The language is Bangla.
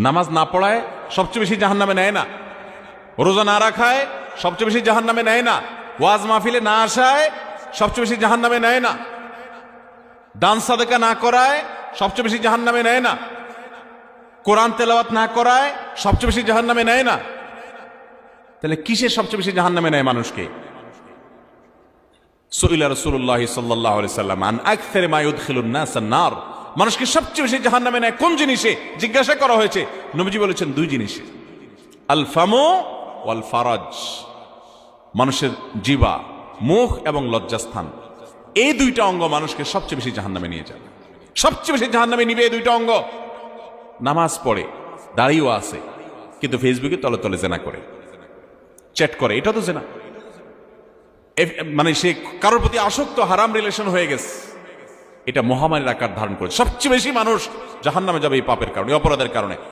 নামাজ না পড়ায় সবচেয়ে বেশি জাহান্নামে নেয় না, রোজা না রাখায় সবচেয়ে বেশি জাহান্নামে নেয় না, ওয়াজ মাহফিলে না আসায় সবচেয়ে বেশি জাহান্নামে নেয় না, দান সাদেকা না করায় সবচেয়ে বেশি জাহান্নামে নেয় না, কোরআন তেলাওয়াত না করায় সবচেয়ে বেশি জাহান্নামে নেয় না। তাহলে কিসের সবচেয়ে বেশি জাহান্নামে নেয় মানুষকে? সুইলা রাসূলুল্লাহ সাল্লাল্লাহু আলাইহি সাল্লাম আন আকসার মা ইউদখিলুন নাস আন-নার, মানুষকে সবচেয়ে বেশি জাহান্নামে নেয় কোন জিনিসে জিজ্ঞাসা করা হয়েছে। নবীজি বলেছেন দুই জিনিসে, আল ফামু ওয়াল ফারাজ, মানুষের জিহ্বা, মুখ এবং লজ্জাস্থান, এই দুইটা অঙ্গ মানুষকে সবচেয়ে বেশি জাহান্নামে নিয়ে যাবে। সবচেয়ে বেশি জাহান্নামে নিবে এই দুইটা অঙ্গ। নামাজ পড়ে, দাঁড়িয়েও আছে, কিন্তু ফেসবুকে তলে তলে জেনা করে, চ্যাট করে, এটা তো জেনা। মানে সে কারোর প্রতি আসক্ত, হারাম রিলেশন হয়ে গেছে, এটা মহামারীর আকার ধারণ করে। সবচেয়ে বেশি মানুষ জাহান্নামে যাবে এই পাপের কারণে, অপরাধের কারণে।